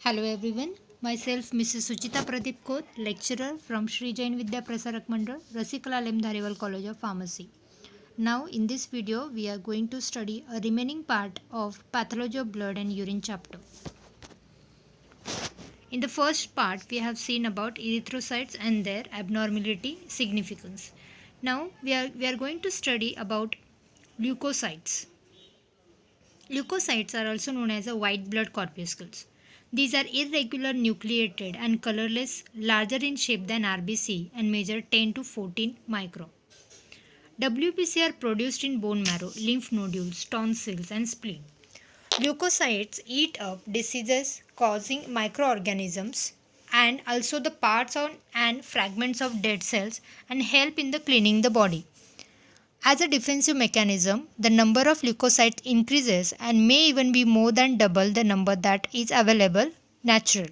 Hello everyone, myself Mrs. Suchita Pradeep Koth, lecturer from Sri Jain Vidya Prasarak Mandal, Rasikala Lem Dhariwal College of Pharmacy. Now in this video we are going to study a remaining part of pathology of blood and urine chapter. In the first part we have seen about erythrocytes and their abnormality significance. Now we are going to study about leukocytes. Leukocytes are also known as white blood corpuscles. These are irregular nucleated and colorless, larger in shape than RBC and measure 10 to 14 micron. WBC are produced in bone marrow, lymph nodules, tonsils and spleen. Leukocytes eat up diseases causing microorganisms and also the parts and fragments of dead cells and help in the cleaning the body. As a defensive mechanism, the number of leukocytes increases and may even be more than double the number that is available natural.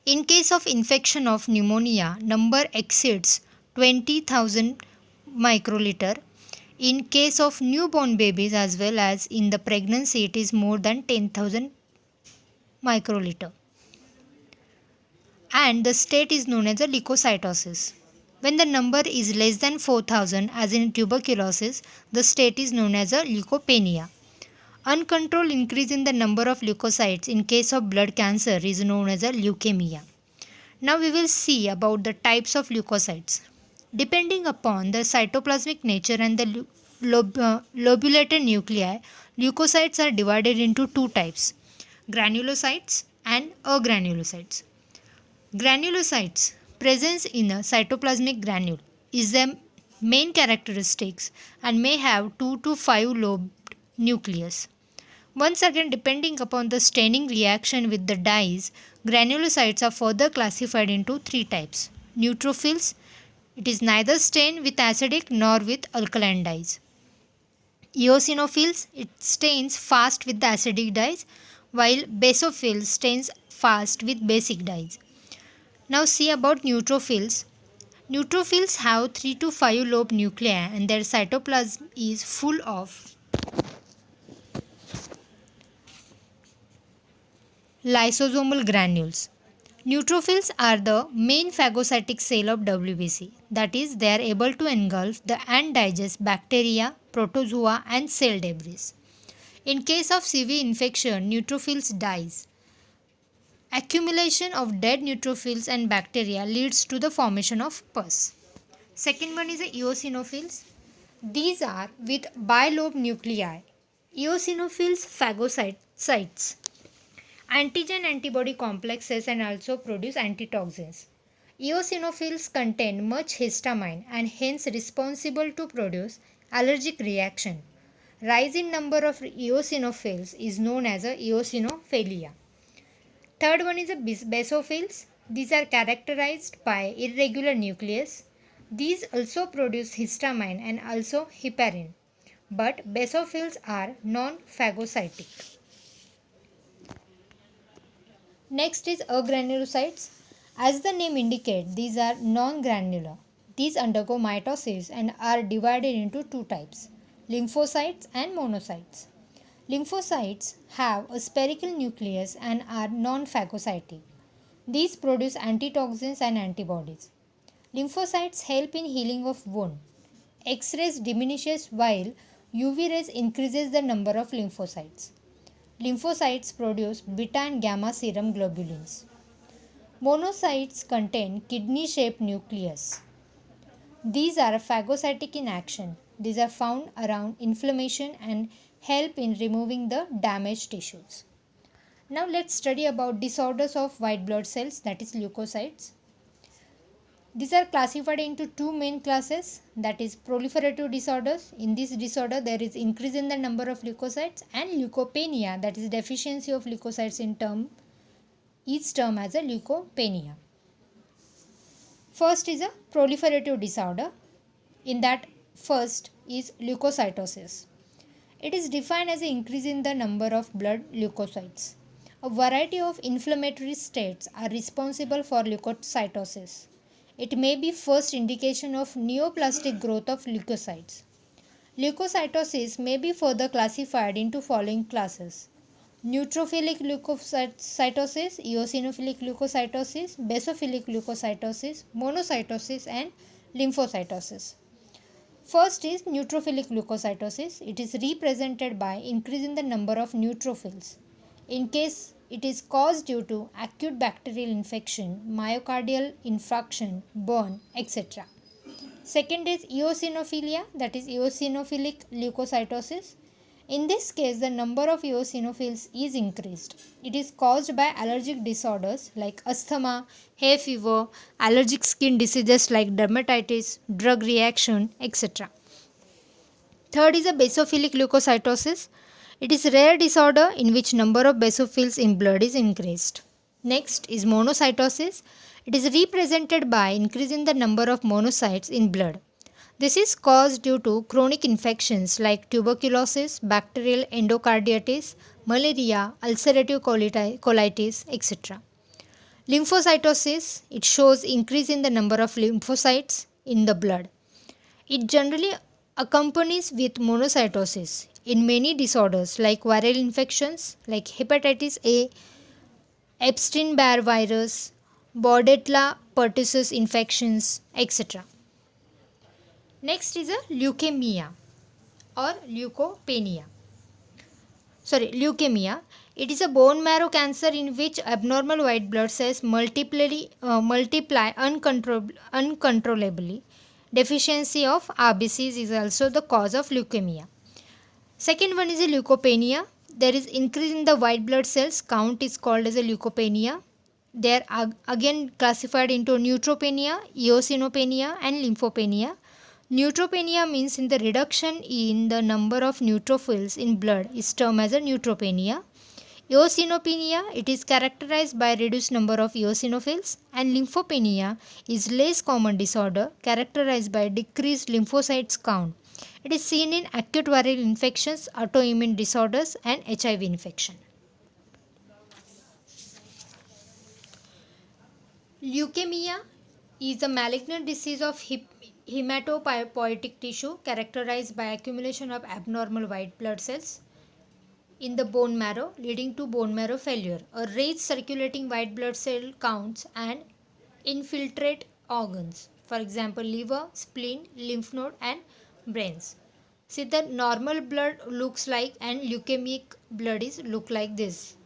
In case of infection of pneumonia, number exceeds 20,000 microliter. In case of newborn babies as well as in the pregnancy, it is more than 10,000 microliter. And the state is known as a leukocytosis. When the number is less than 4,000, as in tuberculosis, the state is known as a leukopenia. Uncontrolled increase in the number of leukocytes in case of blood cancer is known as a leukemia. Now we will see about the types of leukocytes. Depending upon the cytoplasmic nature and the lobulated nuclei, leukocytes are divided into two types, granulocytes and agranulocytes. Granulocytes presence in a cytoplasmic granule is the main characteristics and may have 2 to 5 lobed nucleus. Once again, depending upon the staining reaction with the dyes, granulocytes are further classified into three types. Neutrophils, it is neither stained with acidic nor with alkaline dyes. Eosinophils, it stains fast with the acidic dyes, while basophils stains fast with basic dyes. Now see about neutrophils. Neutrophils have 3 to 5 lobe nuclei and their cytoplasm is full of lysosomal granules. Neutrophils are the main phagocytic cell of WBC, that is, they are able to engulf and digest bacteria, protozoa, and cell debris. In case of severe infection, neutrophils dies. Accumulation of dead neutrophils and bacteria leads to the formation of pus. Second one is the eosinophils. These are with bilobe nuclei. Eosinophils phagocytes antigen antibody complexes and also produce antitoxins. Eosinophils contain much histamine and hence responsible to produce allergic reaction. Rise in number of eosinophils is known as a eosinophilia. Third one is the basophils. These are characterized by irregular nucleus. These also produce histamine and also heparin. But basophils are non-phagocytic. Next is agranulocytes. As the name indicates, these are non-granular. These undergo mitosis and are divided into two types, lymphocytes and monocytes. Lymphocytes have a spherical nucleus and are non-phagocytic. These produce antitoxins and antibodies. Lymphocytes help in healing of wound. X-rays diminishes while UV rays increases the number of lymphocytes. Lymphocytes produce beta and gamma serum globulins. Monocytes contain kidney-shaped nucleus. These are phagocytic in action. These are found around inflammation and help in removing the damaged tissues. Now let's study about disorders of white blood cells, that is leukocytes. These are classified into two main classes, that is proliferative disorders. In this disorder there is increase in the number of leukocytes, and leukopenia, that is deficiency of leukocytes in each term as a leukopenia. First is a proliferative disorder. In that first is leukocytosis. It is defined as an increase in the number of blood leukocytes. A variety of inflammatory states are responsible for leukocytosis. It may be first indication of neoplastic growth of leukocytes. Leukocytosis may be further classified into following classes: neutrophilic leukocytosis, eosinophilic leukocytosis, basophilic leukocytosis, monocytosis, and lymphocytosis. First is neutrophilic leukocytosis. It is represented by increasing the number of neutrophils. In case it is caused due to acute bacterial infection, myocardial infarction, burn, etc. Second is eosinophilia, that is eosinophilic leukocytosis. In this case, the number of eosinophils is increased. It is caused by allergic disorders like asthma, hay fever, allergic skin diseases like dermatitis, drug reaction, etc. Third is a basophilic leukocytosis. It is a rare disorder in which number of basophils in blood is increased. Next is monocytosis. It is represented by increasing the number of monocytes in blood. This is caused due to chronic infections like tuberculosis, bacterial endocarditis, malaria, ulcerative colitis, etc. Lymphocytosis, it shows increase in the number of lymphocytes in the blood. It generally accompanies with monocytosis in many disorders like viral infections like hepatitis A, Epstein-Barr virus, Bordetella pertussis infections, etc. Next is a leukemia or leukemia. It is a bone marrow cancer in which abnormal white blood cells multiply uncontrollably. Deficiency of RBCs is also the cause of leukemia. Second one is a leukopenia. There is increase in the white blood cells count is called as a leukopenia. They are again classified into neutropenia, eosinopenia, and lymphopenia. Neutropenia means in the reduction in the number of neutrophils in blood is termed as a neutropenia. Eosinopenia, it is characterized by reduced number of eosinophils, and lymphopenia is less common disorder characterized by decreased lymphocytes count. It is seen in acute viral infections, autoimmune disorders, and HIV infection. Leukemia is a malignant disease of hematopoietic tissue characterized by accumulation of abnormal white blood cells in the bone marrow leading to bone marrow failure or raised circulating white blood cell counts and infiltrate organs, for example liver, spleen, lymph node, and brains. See, the normal blood looks like and leukemic blood is look like this.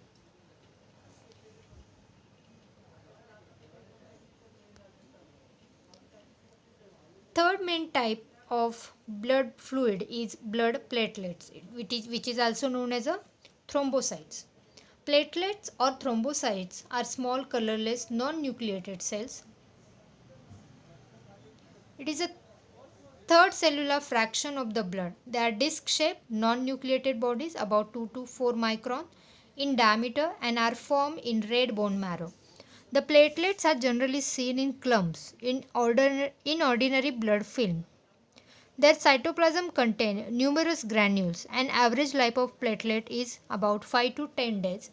Third main type of blood fluid is blood platelets, which is also known as a thrombocytes. Platelets or thrombocytes are small colorless non-nucleated cells. It is a third cellular fraction of the blood. They are disc-shaped non-nucleated bodies about 2 to 4 micron in diameter and are formed in red bone marrow. The platelets are generally seen in clumps in ordinary blood film. Their cytoplasm contains numerous granules and average life of platelet is about 5 to 10 days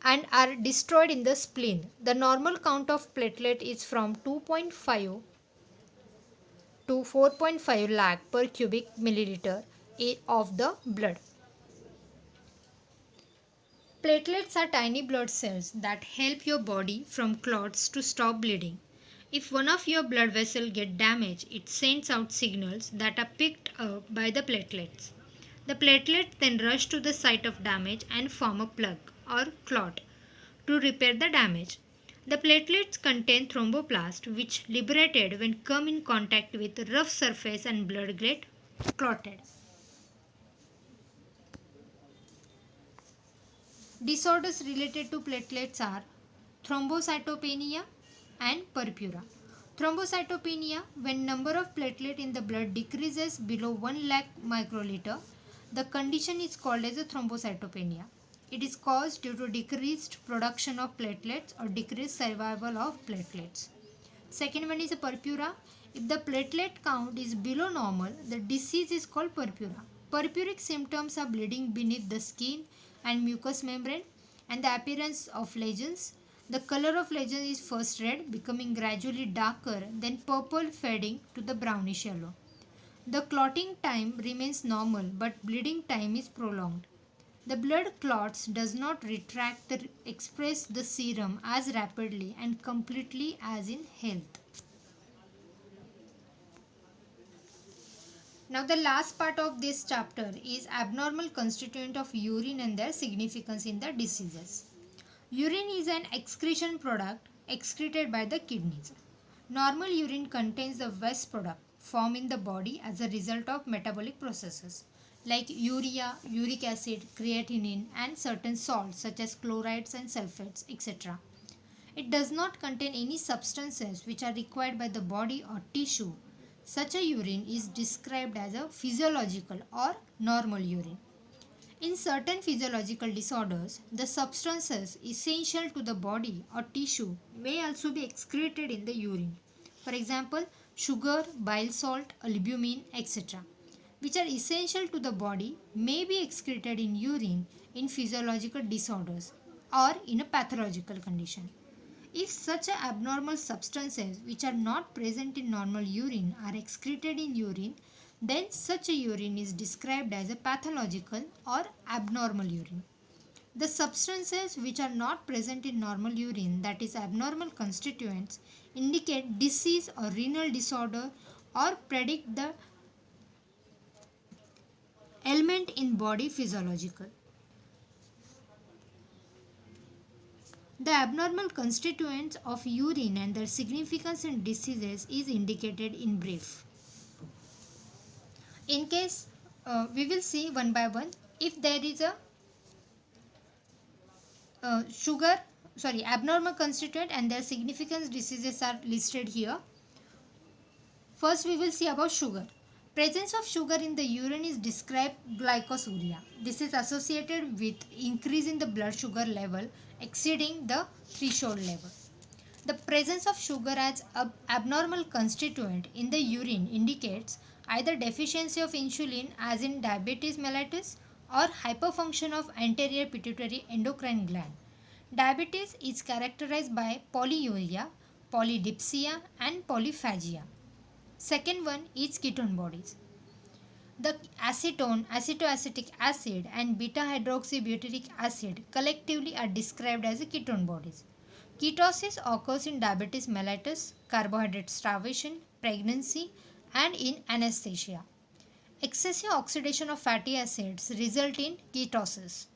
and are destroyed in the spleen. The normal count of platelet is from 2.5 to 4.5 lakh per cubic milliliter of the blood. Platelets are tiny blood cells that help your body from clots to stop bleeding. If one of your blood vessels gets damaged, it sends out signals that are picked up by the platelets. The platelets then rush to the site of damage and form a plug or clot to repair the damage. The platelets contain thromboplast which liberated when come in contact with rough surface and blood get clotted. Disorders related to platelets are thrombocytopenia and purpura. Thrombocytopenia, when number of platelet in the blood decreases below 1 lakh microliter, the condition is called as a thrombocytopenia. It is caused due to decreased production of platelets or decreased survival of platelets. Second one is a purpura. If the platelet count is below normal, the disease is called purpura. Purpuric symptoms are bleeding beneath the skin and mucous membrane and the appearance of lesions. The color of lesion is first red, becoming gradually darker, then purple, fading to the brownish yellow. The clotting time remains normal, but bleeding time is prolonged. The blood clots does not retract the express the serum as rapidly and completely as in health. Now the last part of this chapter is abnormal constituent of urine and their significance in the diseases. Urine is an excretion product excreted by the kidneys. Normal urine contains the waste product formed in the body as a result of metabolic processes like urea, uric acid, creatinine and certain salts such as chlorides and sulfates, etc. It does not contain any substances which are required by the body or tissue. Such a urine is described as a physiological or normal urine. In certain physiological disorders, the substances essential to the body or tissue may also be excreted in the urine. For example, sugar, bile salt, albumin, etc., which are essential to the body may be excreted in urine in physiological disorders or in a pathological condition. If such abnormal substances which are not present in normal urine are excreted in urine, then such a urine is described as a pathological or abnormal urine. The substances which are not present in normal urine, that is abnormal constituents, indicate disease or renal disorder or predict the ailment in body physiological. The abnormal constituents of urine and their significance in diseases is indicated in brief. In case we will see one by one. If there is a abnormal constituent and their significance diseases are listed here. First we will see about sugar. Presence of sugar in the urine is described glycosuria. This is associated with increase in the blood sugar level exceeding the threshold level. The presence of sugar as an abnormal constituent in the urine indicates either deficiency of insulin as in diabetes mellitus or hyperfunction of anterior pituitary endocrine gland. Diabetes is characterized by polyuria, polydipsia and polyphagia. Second one is ketone bodies. The acetone, acetoacetic acid and beta hydroxybutyric acid collectively are described as ketone bodies. Ketosis occurs in diabetes mellitus, carbohydrate starvation, pregnancy and in anesthesia. Excessive oxidation of fatty acids result in ketosis.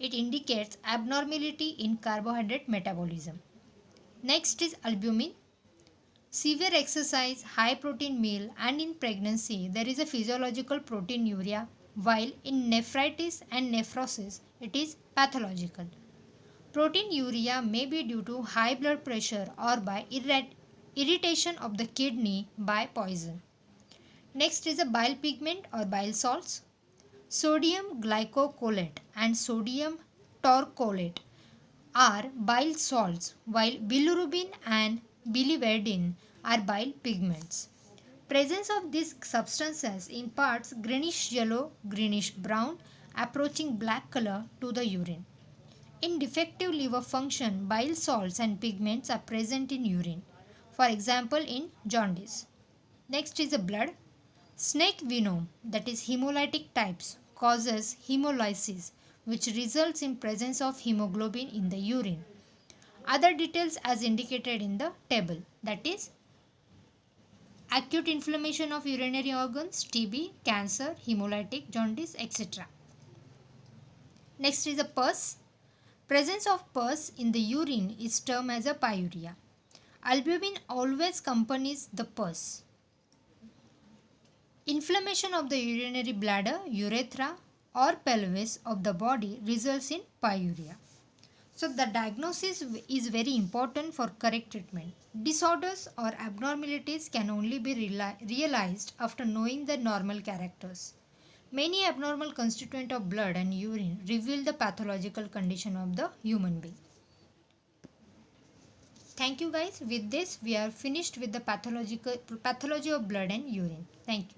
It indicates abnormality in carbohydrate metabolism. Next is albumin. Severe exercise, high protein meal and in pregnancy there is a physiological proteinuria, while in nephritis and nephrosis it is pathological. Proteinuria may be due to high blood pressure or by irritation of the kidney by poison. Next is a bile pigment or bile salts. Sodium glycocholate and sodium taurocholate are bile salts, while bilirubin and biliverdin are bile pigments. Presence of these substances imparts greenish yellow, greenish brown, approaching black color to the urine. In defective liver function, bile salts and pigments are present in urine. For example, in jaundice. Next is the blood. Snake venom, that is hemolytic types, causes hemolysis, which results in presence of hemoglobin in the urine. Other details as indicated in the table, that is acute inflammation of urinary organs, TB, cancer, hemolytic, jaundice, etc. Next is a pus. Presence of pus in the urine is termed as a pyuria. Albumin always accompanies the pus. Inflammation of the urinary bladder, urethra or pelvis of the body results in pyuria. So the diagnosis is very important for correct treatment. Disorders or abnormalities can only be realized after knowing the normal characters. Many abnormal constituents of blood and urine reveal the pathological condition of the human being. Thank you guys. With this we are finished with the pathology of blood and urine. Thank you.